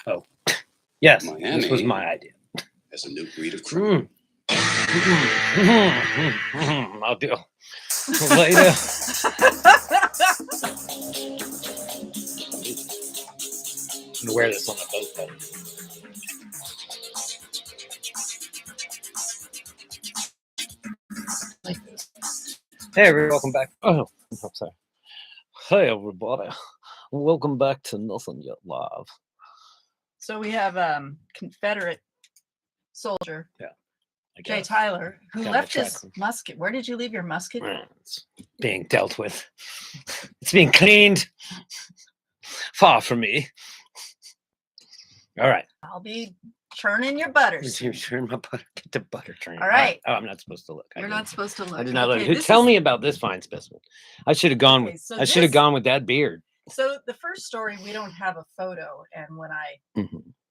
Oh, yes, Miami this was my idea. As a new breed of criminal. I'll do later. I'm gonna wear this on the boat though. Like this. Hey, everybody, welcome back. Oh, I'm sorry. Hey, everybody, welcome back to Nothing Yet Live. So we have Confederate soldier Jay guess. Tyler, who Got left my his track. musket. Where did you leave your musket? It's being dealt with. It's being cleaned. Far from me. All right. I'll be churning your butters. You're churning my butter. Get the butter churning. All right. Oh, I'm not supposed to look. You're not supposed to look. I did not look. Okay, Who this tell is- me about this fine specimen? I should have gone Okay, with. so I should have this- gone with that beard. So the first story, we don't have a photo, and when I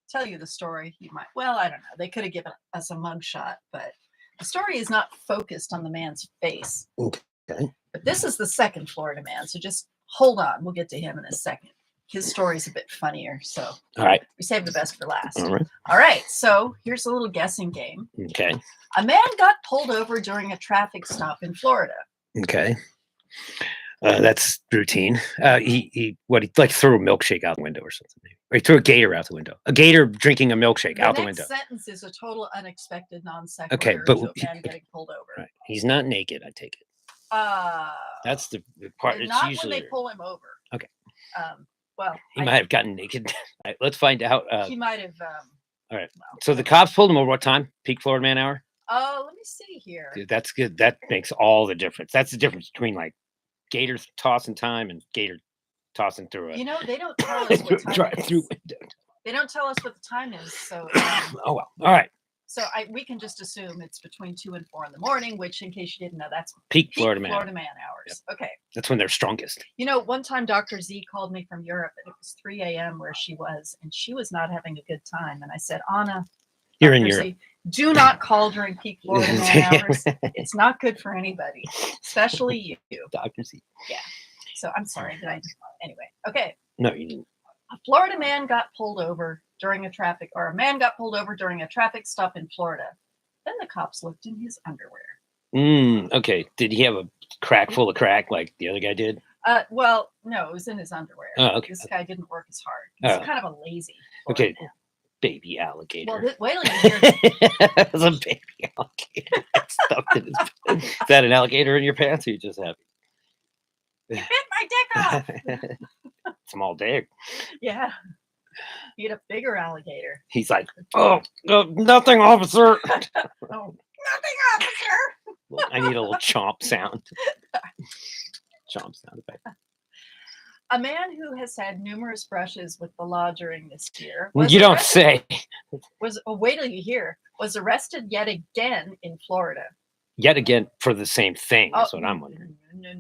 tell you the story, you might. Well, I don't know. They could have given us a mugshot, but the story is not focused on the man's face. Okay. But this is the second Florida man, so just hold on. We'll get to him in a second. His story's a bit funnier, so All right. we saved the best for last. All right. All right, so here's a little guessing game. Okay. A man got pulled over during a traffic stop in Florida. Okay. That's routine. He like threw a milkshake out the window or something. Or he threw a gator out the window. A gator drinking a milkshake out the next window. sentence is a total unexpected non sequitur Okay, but to a man getting pulled over. Right. He's not naked, I take it. That's the part. It's not usually when they pull him over. Okay. Well, he might have gotten naked. All right, let's find out. He might have. All right. So the cops pulled him over. What time? Peak Florida man hour. Oh, let me see here. Dude, that's good. That makes all the difference. That's the difference between like gator tossing time and gator tossing through a You know, they don't tell us what time it drive-through is. window. They don't tell us what the time is, so. Oh well. All right. So we can just assume it's between 2 and 4 in the morning, which, in case you didn't know, that's peak Florida man hours. Yep. Okay. That's when they're strongest. You know, one time Dr. Z called me from Europe, and it was 3 a.m. where she was, and she was not having a good time. And I said, Anna, You're Dr. in Z, Europe. do not call during peak Florida man hours. It's not good for anybody, especially you. Dr. Z. Yeah. So I'm sorry that anyway. Okay. No, you didn't. A Florida man got pulled over during a man got pulled over during a traffic stop in Florida. Then the cops looked in his underwear. Okay. Did he have a crack full of crack like the other guy did? Well, no, it was in his underwear. Oh, okay. This guy didn't work as hard. He's kind of a lazy. Okay. Baby alligator. Well, wait till you hear It's a baby alligator. Stuffed in his. Is that an alligator in your pants, or you just happy? You bit my dick off. Small dick. Yeah. Need a bigger alligator. He's like, oh, nothing, officer. Oh, nothing, officer. Well, I need a little chomp sound. Chomp sound effect. A man who has had numerous brushes with the law during this year. You don't say. Wait till you hear. Was arrested yet again in Florida. Yet again for the same thing. That's what I'm wondering. No.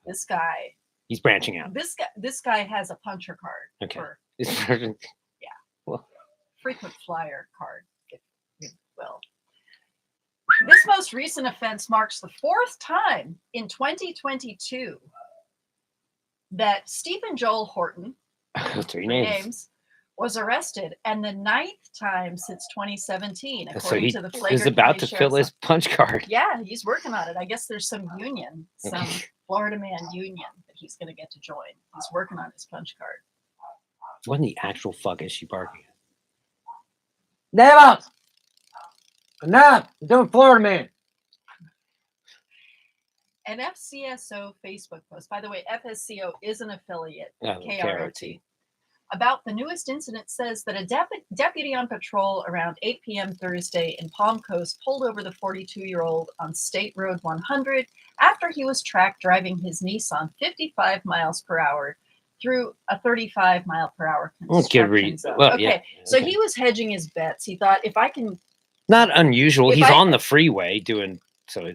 This guy. He's branching out. This guy has a puncher card. Okay. Yeah. Well, frequent flyer card, if you will. This most recent offense marks the 4th time in 2022 that Stephen Joel Horton, 3 names, was arrested, and the 9th time since 2017, so according he to the is Flagrant about County to Sheriff's fill his Office. punch card. Yeah, he's working on it. I guess there's some union, some Florida man union that he's going to get to join. He's working on his punch card. What in the actual fuck is she barking at? Never! Enough! You're doing Florida man. An FCSO Facebook post. By the way, FSCO is an affiliate of Oh, KROT. About the newest incident says that a deputy on patrol around 8 p.m. Thursday in Palm Coast pulled over the 42-year-old on State Road 100 after he was tracked driving his Nissan 55 miles per hour through a 35 mile per hour construction zone. Well, okay, yeah, so okay. he was hedging his bets. He thought, if I can... Not unusual. If He's I- on the freeway doing so.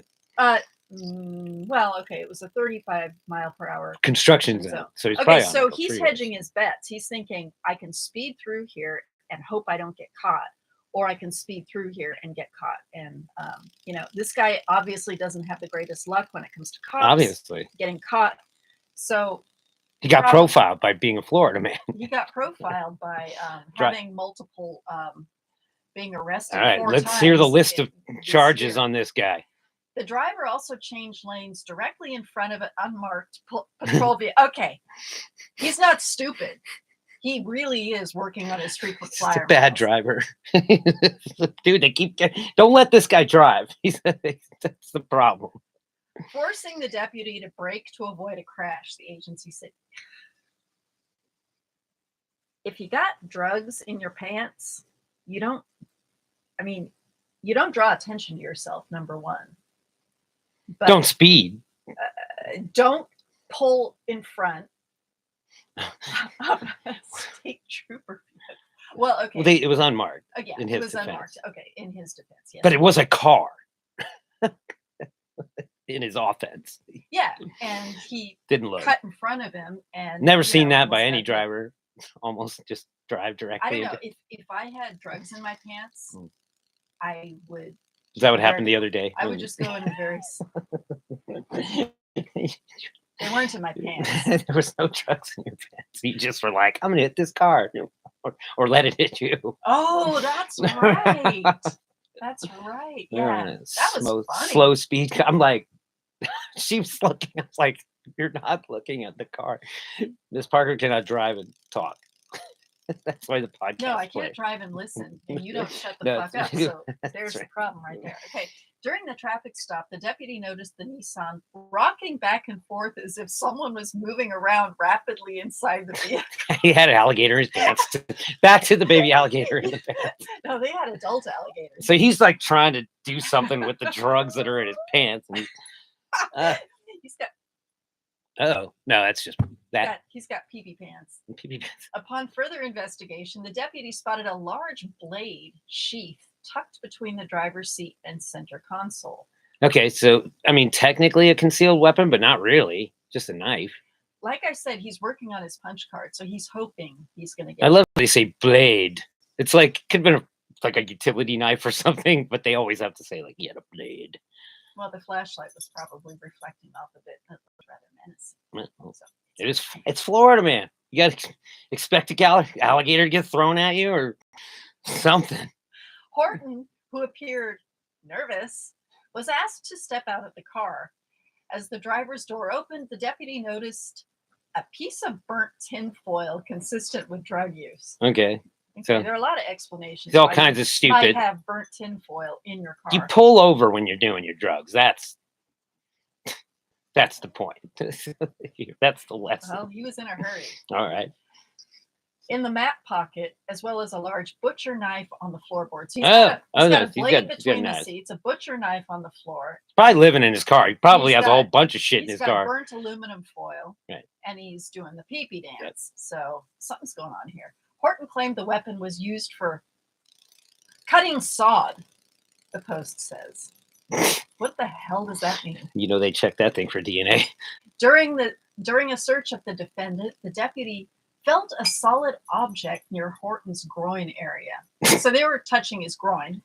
Well, okay, it was a 35 mile per hour Construction zone. So he's probably okay, on so the he's freeway. hedging his bets. He's thinking, I can speed through here and hope I don't get caught, or I can speed through here and get caught. And this guy obviously doesn't have the greatest luck when it comes to cops Obviously. getting caught. So He got Probably. profiled by being a Florida man. He got profiled by Dri- having multiple being arrested. All right, 4 let's hear the times list of this charges year. on this guy. The driver also changed lanes directly in front of an unmarked patrol vehicle. Okay, he's not stupid. He really is working on his frequent He's flyer a bad miles. driver. Dude, they keep don't let this guy drive. That's the problem. Forcing the deputy to brake to avoid a crash, the agency said. If you got drugs in your pants, you don't draw attention to yourself, number one. But Don't speed. don't pull in front of a state trooper. Well, okay. Well, it was unmarked, yeah, in it his was defense. unmarked. Okay, in his defense, yes. but it was a car. In his offense, yeah, and he didn't look. cut in front of him, and Never seen that by almost any got hit. driver. Almost just drive directly. I don't know into- if I had drugs in my pants, Mm. I would. Is that what happened the other day? I would just go in a very. They weren't in my pants. There was no drugs in your pants. You just were like, I'm gonna hit this car, or let it hit you. Oh, that's right. That's right. Yeah, that was funny. Slow speed. I'm like, she was looking. I was like, you're not looking at the car. Miss Parker cannot drive and talk. That's why the podcast. No, I plays. can't drive and listen, and you don't shut the No, fuck up. So there's right. the problem right there. Okay. During the traffic stop, the deputy noticed the Nissan rocking back and forth as if someone was moving around rapidly inside the vehicle. He had an alligator in his pants. Back to the baby alligator in the pants. No, they had adult alligators. So he's like trying to do something with the drugs that are in his pants. And He's got oh no, that's just that. he's got pee pants. PB pants. Upon further investigation, the deputy spotted a large blade sheath tucked between the driver's seat and center console. Okay, so I mean, technically a concealed weapon, but not really. Just a knife. Like I said, he's working on his punch card, so he's hoping he's going to get. I love how they say blade. It's like could have been like a utility knife or something, but they always have to say like, yeah, a blade. Well, the flashlight was probably reflecting off of it. That was rather menacing. Well, So, it is. It's Florida, man. You got to expect a alligator to get thrown at you or something. Horton, who appeared nervous, was asked to step out of the car. As the driver's door opened, the deputy noticed a piece of burnt tinfoil consistent with drug use. Okay, Okay, So- there are a lot of explanations. it's all why kinds you of stupid. Might have burnt tinfoil in your car. You pull over when you're doing your drugs. That's the point. That's the lesson. Well, he was in a hurry. All right. In the map pocket, as well as a large butcher knife on the floorboards. He's Oh, got oh, a no, he's blade got a between the knife. seats, a butcher knife on the floor. Probably living in his car. He probably He's has a whole got- bunch of shit in He's his got car. burnt aluminum foil, Right. and he's doing the pee-pee dance. So something's going on here. Horton claimed the weapon was used for cutting sod, the Post says. What the hell does that mean? You know, they check that thing for DNA. During a search of the defendant, the deputy felt a solid object near Horton's groin area. So they were touching his groin,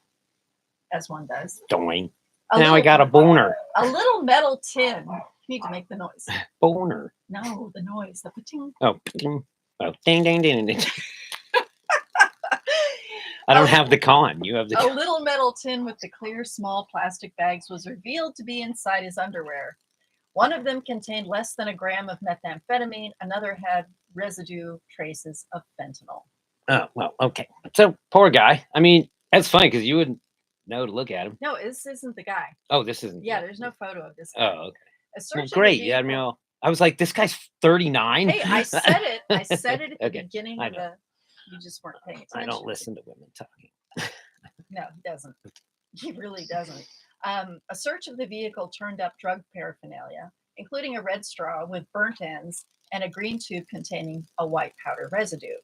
as one does. Doing. A Now I little- got a boner. a little metal tin. You need to make the noise. Boner. No, the noise. The pating. Oh, ding. Oh, ding, ding, ding, ding. I don't have the con. You have the. A little metal tin with the clear, small plastic bags was revealed to be inside his underwear. One of them contained less than a gram of methamphetamine. Another had residue traces of fentanyl. Oh, well, okay. So, poor guy. I mean, that's funny because you wouldn't know to look at him. No, this isn't the guy. Oh, this isn't. Yeah, there's no pho of this guy. Oh, okay. A search Well, of the great. You had me vehicle- all. I was like, this guy's 39. Hey, I said it. I said it at the Okay, beginning I of know. the. You just weren't paying I attention. don't listen to women talking. No, he doesn't. He really doesn't. A search of the vehicle turned up drug paraphernalia, including a red straw with burnt ends and a green tube containing a white powder residue.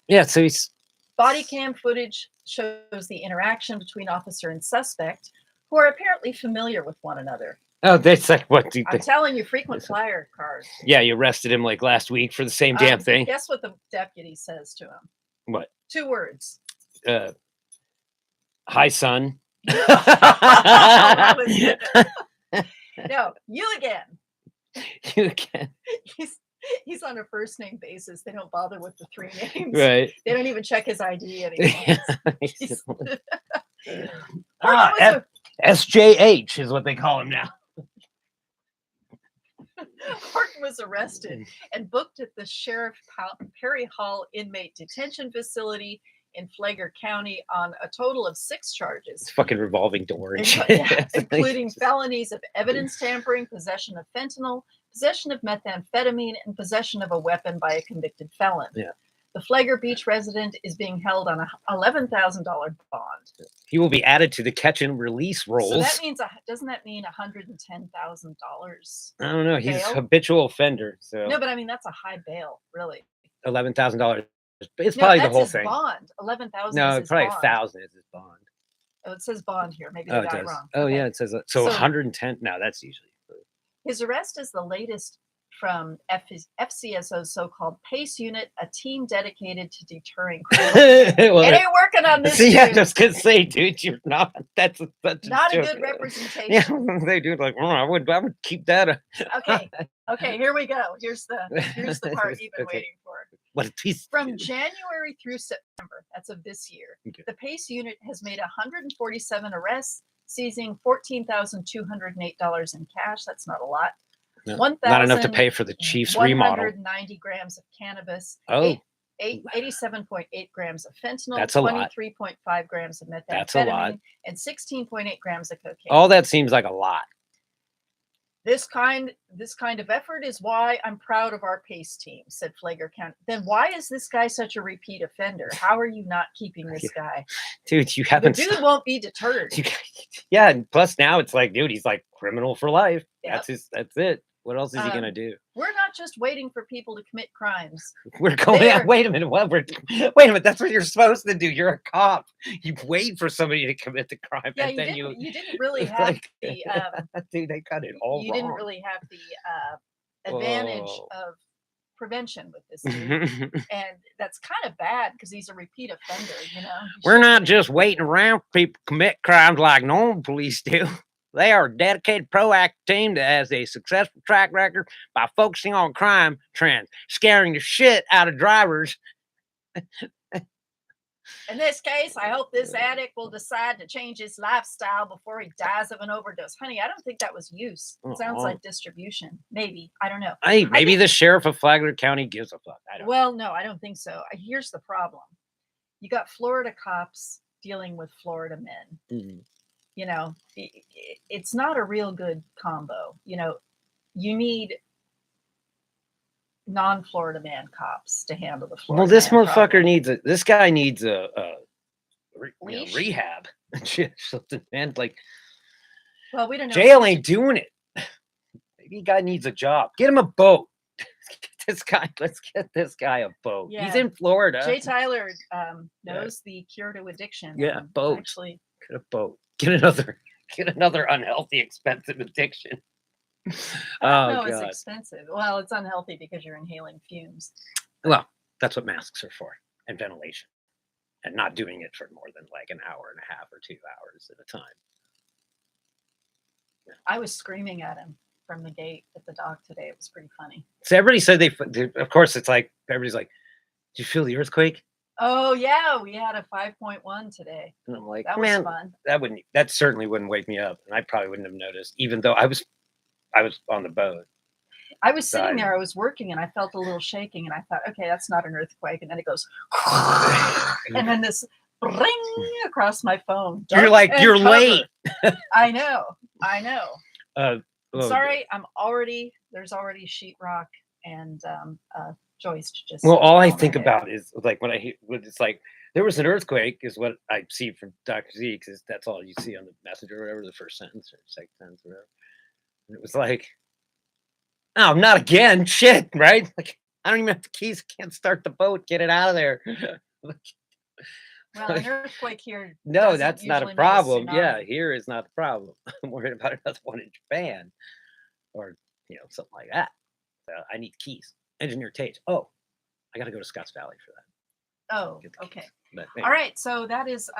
Yeah, so he's. Body cam footage shows the interaction between officer and suspect, who are apparently familiar with one another. Oh, that's like, what do you I'm think? telling you, frequent flyer cards. Yeah, you arrested him like last week for the same damn thing. Guess what the deputy says to him? What? 2 words. Hi, son. That was good. No, you again. You can. He's on a first name basis. They don't bother with the 3 names. Right. They don't even check his ID anymore. He's- Ah, Horton was SJH is what they call him now. Horton was arrested and booked at the Sheriff Perry Hall inmate detention facility in Flagler County on a total of 6 charges. It's fucking revolving door and shit. Yeah, including felonies of evidence tampering, possession of fentanyl, possession of methamphetamine, and possession of a weapon by a convicted felon. Yeah. The Flagler Beach resident is being held on a $11,000 bond. He will be added to the catch and release rolls. So that means, doesn't that mean $110,000? I don't know. He's a bail? habitual offender. So No, but I mean that's a high bail, really. $11,000. It's No, probably the that's whole his thing. bond. 11,000. No, is it's probably his bond. 1,000 is his bond. Oh, it says bond here. Maybe Oh, they it got it does. wrong. Oh, Okay. yeah, it says that. So So- 110. No, that's usually. His arrest is the latest from FCSO's so-called PACE unit, a team dedicated to deterring crime. Well, It ain't working on this. see, I dude. was gonna say, dude, you're not. That's such Not a joke. good representation. Yeah, they do like. I would keep that. Okay, okay, here we go. Here's the part you've been Okay. waiting for. What a piece. From January through September, that's of this year, Okay. the PACE unit has made 147 arrests, seizing $14,208 in cash. That's not a lot. No, not enough to 1,000 pay for the Chiefs remodel. 190 grams of cannabis. Oh. 87.8 grams of fentanyl. That's a lot. 23.5 grams of methamphetamine. That's a lot. And 16.8 grams of cocaine. All that seems like a lot. This kind of effort is why I'm proud of our PACE team, said Flagler County. Then why is this guy such a repeat offender? How are you not keeping this guy? Dude, you The haven't. dude won't be deterred. Yeah, and plus now it's like, dude, he's like criminal for life. Yep. That's it. What else is he gonna do? We're not just waiting for people to commit crimes. We're going. There. Wait a minute. What? Wait a minute. That's what you're supposed to do. You're a cop. You wait for somebody to commit the crime, Yeah, and then you you didn't really it's have like- the dude, they got it all you wrong. didn't really have the advantage Oh. of prevention with this dude. And that's kind of bad because he's a repeat offender, you know. You We're not shouldn't- just waiting around for people to commit crimes like normal police do. They are a dedicated, proactive team that has a successful track record by focusing on crime trends, scaring the shit out of drivers. In this case, I hope this addict will decide to change his lifestyle before he dies of an overdose. Honey, I don't think that was use. It sounds Uh-uh. like distribution. Maybe. I don't know. Hey, maybe the sheriff of Flagler County gives a fuck. I don't. Well, no, I don't think so. Here's the problem. You got Florida cops dealing with Florida men. Mhm. You know, it's not a real good combo. You know, you need non-Florida man cops to handle the Florida. Well, this man motherfucker problem. needs a. This guy needs a Leash? rehab. Shit, something, man. Like Well, we don't know. jail ain't doing it. Maybe guy needs a job. Get him a boat. Get this guy. Let's get this guy a boat. He's Yeah. in Florida. Jay Tyler knows the cure to addiction. Yeah, and both. Actually, Get a boat. Get another unhealthy, expensive addiction. I don't know Oh it's god. expensive. Well, it's unhealthy because you're inhaling fumes. Well, that's what masks are for, and ventilation, and not doing it for more than like an hour and a half or 2 hours at a time. I was screaming at him from the gate at the dock today. It was pretty funny. So everybody said of course, it's like everybody's like, "Did you feel the earthquake?" Oh yeah, we had a 5.1 today. And I'm like, That was "Man, fun. that certainly wouldn't wake me up, and I probably wouldn't have noticed, even though I was on the boat." I was sitting Died. there, I was working, and I felt a little shaking, and I thought, okay, that's not an earthquake. And then it goes, and then this ring across my phone. You're Duck like, and "You're cover." late. I know. Oh, Sorry, there's already sheetrock and joist just. Well, all I on my think head. about is like when it's like there was an earthquake is what I see from Dr. Z because that's all you see on the messenger or whatever, the first sentence or second sentence or whatever. And it was like, oh, not again. Shit, right? Like I don't even have the keys. I can't start the boat. Get it out of there. Well, an earthquake here. No, doesn't that's not a usually make problem. Yeah, tsunami. here is not the problem. I'm worried about another one in Japan or something like that. I need keys. Engineer Tate. Oh, I got to go to Scotts Valley for that. Oh, Get the okay. But All anyway. right. So that is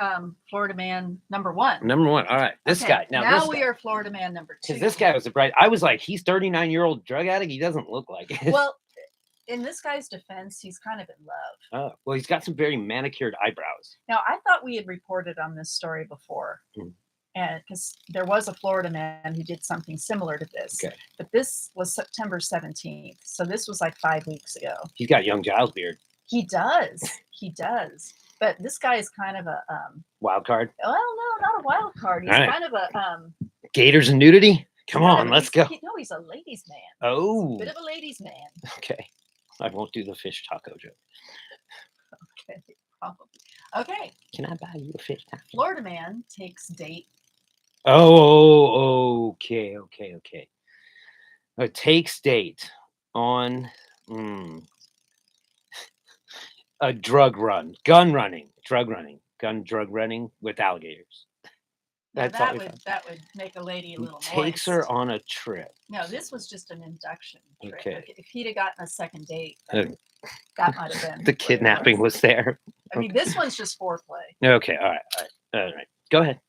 Florida man number one. Number one. All right. This Okay, guy. Now this we guy. are Florida man number two. Because this guy was surprised. I was like, he's 39-year-old drug addict. He doesn't look like it. Well, in this guy's defense, he's kind of in love. Oh, well, he's got some very manicured eyebrows. Now, I thought we had reported on this story before, Hmm. and because there was a Florida man who did something similar to this, Okay. but this was September 17th, so this was like 5 weeks ago. He's got young Giles beard. He does, but this guy is kind of a Wild card. well, no, not a wild card. He's All right. kind of a Gators and nudity. Come no, on, let's go. No, he's a ladies' man. Oh, Bit of a ladies' man. okay. I won't do the fish taco joke. Okay, probably. Okay, Can I buy you a fish taco? Florida man takes date. Oh, okay. Takes date on a drug running with alligators. Now, That's all that we would found. that would make a lady a He little takes moist. her on a trip. No, this was just an induction trip. Okay. Like, if he'd have gotten a second date, Uh, that might have been The what it kidnapping was there. I mean, this one's just foreplay. Okay, all right. Go ahead.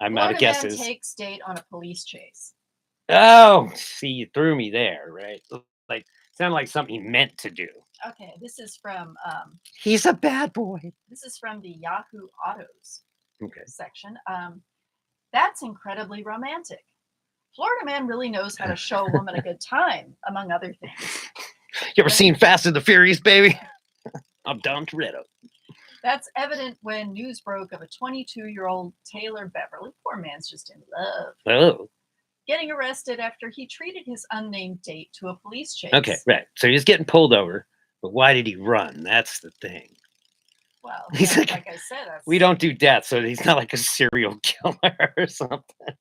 I'm out of Florida man guesses. takes date on a police chase. Oh, see, you threw me there, right? Like, sounded like something he meant to do. Okay, this is from He's a bad boy. the Yahoo Autos Okay. section. That's incredibly romantic. Florida man really knows how to show a woman a good time, among other things. You ever seen Fast and the Furious, baby? I'm Dom Toretto. That's evident when news broke of a 22-year-old Taylor Beverly, poor man's just in love, Oh, getting arrested after he treated his unnamed date to a police chase. okay, right. So he's getting pulled over, but why did he run? That's the thing. Well, He's yeah, like, like I said, that's, We don't do death, so he's not like a serial killer or something.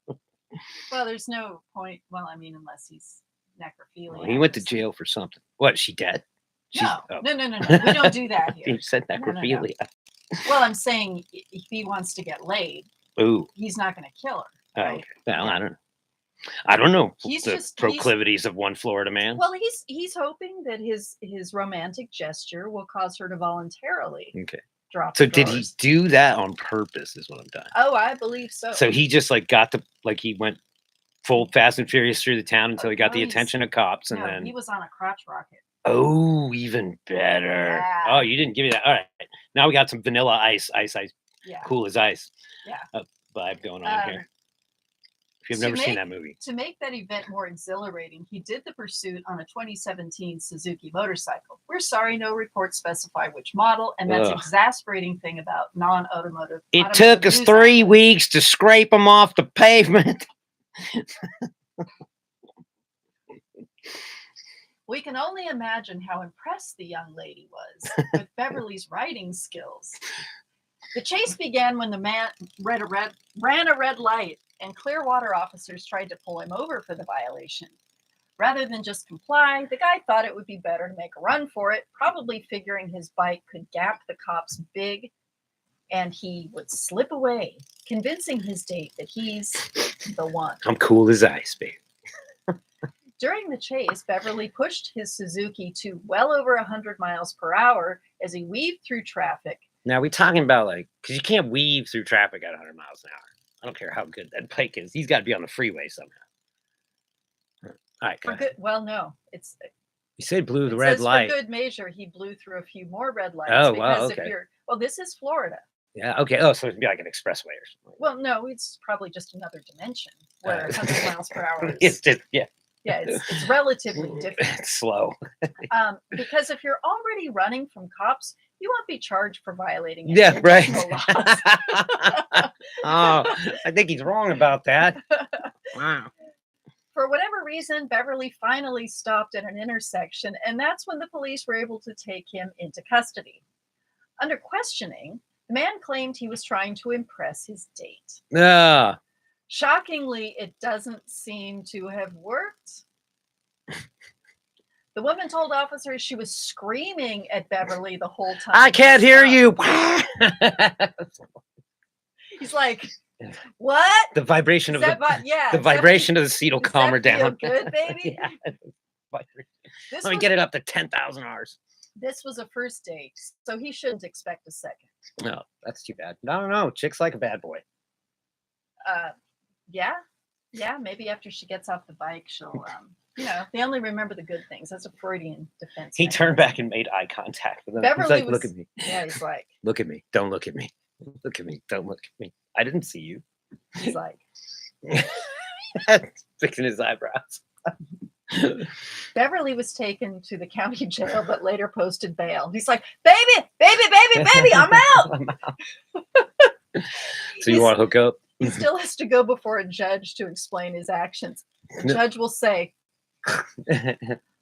well, there's no point. Well, I mean, unless he's necrophilia. Well, he went to jail for something. What? Is she dead? No, oh. no. We don't do that here. You said No, no, no. necrophilia. Well, I'm saying if he wants to get laid, Ooh. he's not going to kill her. Oh, Right? okay. Well, I don't know He's the just- proclivities of one Florida man. Well, he's hoping that his romantic gesture will cause her to voluntarily Okay. drop. So the did he drawers. do that on purpose? Is what I'm done. Oh, I believe so. So he just like he went full Fast and Furious through the town until he got the no, he's- attention of cops, and no, then he was on a crotch rocket. oh, even better. Yeah. Oh, you didn't give me that. All right, now we got some vanilla ice, Yeah. cool as ice. Yeah. Vibe going on here. If you've to never seen make- that movie, To make that event more exhilarating, he did the pursuit on a 2017 Suzuki motorcycle. We're sorry, no reports specify which model, and that's Ugh. exasperating thing about non-automotive. it automotive took us news 3 outlets. weeks to scrape him off the pavement. We can only imagine how impressed the young lady was with Beverly's riding skills. The chase began when the man ran a red light, and Clearwater officers tried to pull him over for the violation. Rather than just comply, the guy thought it would be better to make a run for it, probably figuring his bike could gap the cops big and he would slip away, convincing his date that he's the one. I'm cool as ice, babe. During the chase, Beverly pushed his Suzuki to well over 100 miles per hour as he weaved through traffic. Now we talking about because you can't weave through traffic at 100 miles an hour. I don't care how good that bike is. He's got to be on the freeway somehow. All right, go For ahead. good, well, no, it's You said blew the it red says light. For good measure, he blew through a few more red lights. Oh, wow, because okay. if you're this is Florida. Yeah. Okay. Oh, so it'd be like an expressway or something. Well, no, it's probably just another dimension where 100 miles per hour is. It's just It's relatively different. it's slow. Because if you're already running from cops, you won't be charged for violating any Yeah. Right. additional laws. Oh, I think he's wrong about that. Wow. For whatever reason, Beverly finally stopped at an intersection, and that's when the police were able to take him into custody. Under questioning, the man claimed he was trying to impress his date. Ah. Shockingly, it doesn't seem to have worked. The woman told officers she was screaming at Beverly the whole time. I can't hear you. He's like, what? The vibration Is of that the yeah, the does that vibration of the seat will does calm her that feel down. good, baby? Yeah. Vibration. This Let me was- get it up to 10,000 R's. This was a first date, so he shouldn't expect a second. No, that's too bad. I don't know. Chicks like a bad boy. Yeah, maybe after she gets off the bike, she'll they only remember the good things. That's a Freudian defense. He turned mechanism. back and made eye contact with him. Beverly He's like, look was- at me. Yeah, he's like, Look at me. Don't look at me. Look at me. Don't look at me. I didn't see you. he's like, Fixing his eyebrows. Beverly was taken to the county jail, but later posted bail. He's like, baby, I'm out. I'm out. So you want to hook up? He still has to go before a judge to explain his actions. The judge will say,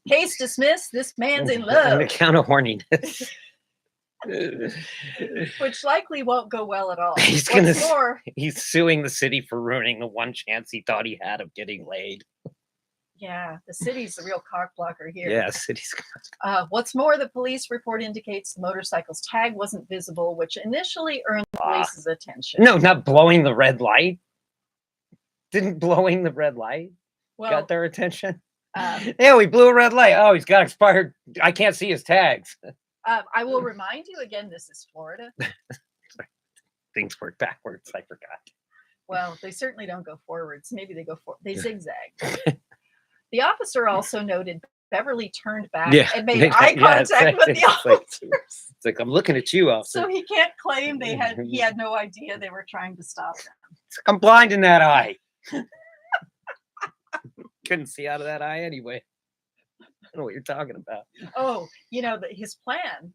case dismissed. This man's in On love, account of horniness. which likely won't go well at all. He's What's gonna s- more, He's suing the city for ruining the one chance he thought he had of getting laid. yeah, the city's the real cock blocker here. Yeah, city's. What's more, the police report indicates the motorcycle's tag wasn't visible, which initially earned the Ah. police's attention. No, not blowing the red light. Didn't blowing the red light well, got their attention? um, Yeah, we blew a red light. Oh, he's got expired. I can't see his tags. I will remind you again, this is Florida. Things work backwards. I forgot. Well, they certainly don't go forwards. Maybe they go they zigzag. The officer also noted Beverly turned back and made eye it's contact with the it's like, officers. it's like, I'm looking at you, officer. So he can't claim he had no idea they were trying to stop him. I'm blind in that eye. Couldn't see out of that eye anyway. I don't know what you're talking about. Oh, his plan,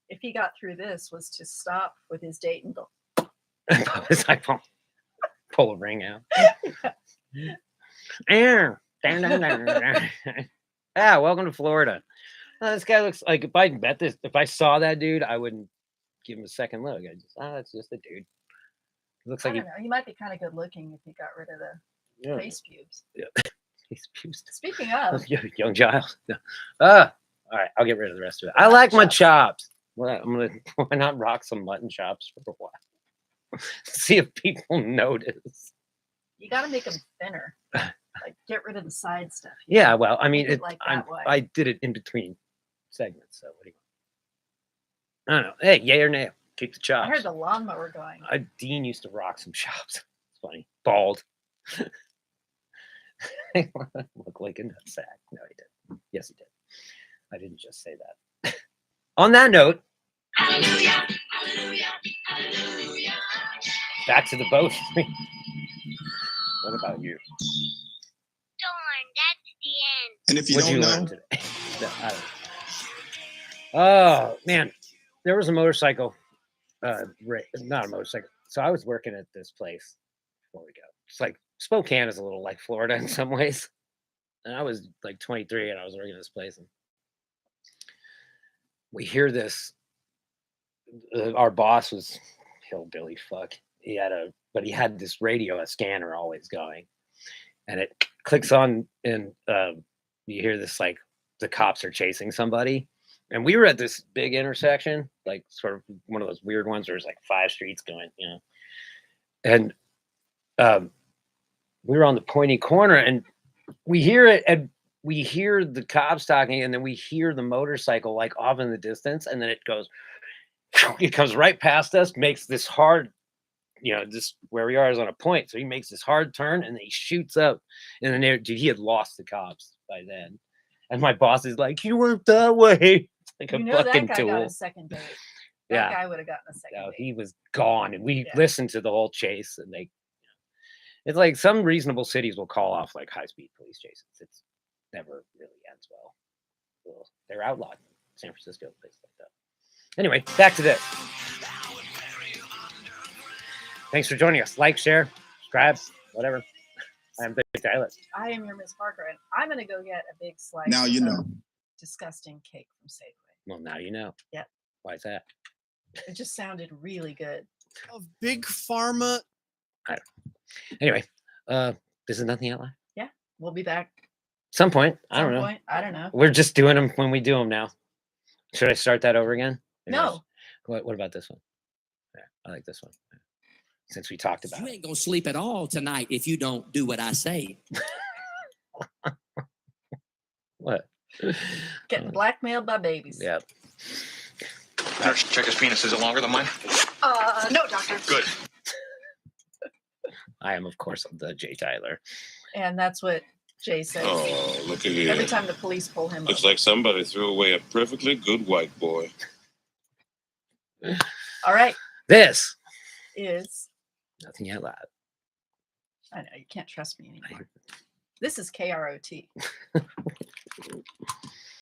if he got through this, was to stop with his date and go, His iPhone. Pull a ring out. Yeah, welcome to Florida. This guy looks like if I saw that dude, I wouldn't give him a second look. I just, that's just a dude. He looks I like don't know, he might be kind of good looking if he got rid of the yeah, face pubes. he's abused. Speaking of, Young child. All right, I'll get rid of the rest of it. I like my chops. Well, why not rock some mutton chops for a while? See if people notice. you got to make them thinner. Like, get rid of the side stuff. Yeah, well, I mean, Make it like that way. I did it in between segments. So what do you want? I don't know. Hey, yay or nay? Keep the I chops. heard the lawnmower going. Dean used to rock some chops. It's funny. Bald. Look like a nutsack. No, he didn't. Yes, he did. I didn't just say that. On that note, back to the boat. What about you? Darn, that's the end. And if you What'd don't you know, learn today? I don't know. Oh man, there was a motorcycle. Not a motorcycle. So I was working at this place before we go. It's like Spokane is a little like Florida in some ways. And I was like 23 and I was working at this place, and we hear this. Our boss was hillbilly fuck. He had this radio, a scanner always going, and it clicks on, and you hear this like the cops are chasing somebody. And we were at this big intersection, like sort of one of those weird ones where there's like 5 streets going, and we were on the pointy corner, and we hear it, and we hear the cops talking, and then we hear the motorcycle like off in the distance, and then it comes right past us, makes this hard, this where we are is on a point, so he makes this hard turn, and then he shoots up in the air. Dude, he had lost the cops by then, and my boss is like, "You weren't that way." Like a That fucking guy tool. got a second date. That Yeah. guy would have gotten a second No, date. he was gone, and we Yeah. listened to the whole chase, and it's like some reasonable cities will call off like high-speed police chases. It's never really ends well. They're outlawed in San Francisco, places like that. Anyway, back to this. Thanks for joining us. Like, share, subscribe, whatever. I'm Big Tyler. I am your Miss Parker, and I'm going to go get a big slice now you of know. disgusting cake from Safeway. Well, now you know. Yep. Why is that? It just sounded really good. Of big pharma. Anyway, this is Nothing Out Loud. We'll be back Some point. I some don't know. point. I don't know. We're just doing them when we do them now. Should I start that over again? Maybe No. What about this one? Yeah, I like this one. Since we talked about You it. ain't gonna sleep at all tonight if you don't do what I say. What? Getting blackmailed by babies. Yeah. Nurse, check his penis. Is it longer than mine? No, doctor. Good. I am, of course, the Jay Tyler. And that's what Jay says. Oh, look at Every here. time the police pull him Looks over. like somebody threw away a perfectly good white boy. All right, This is nothing out loud. I know you can't trust me anymore. This is KROT.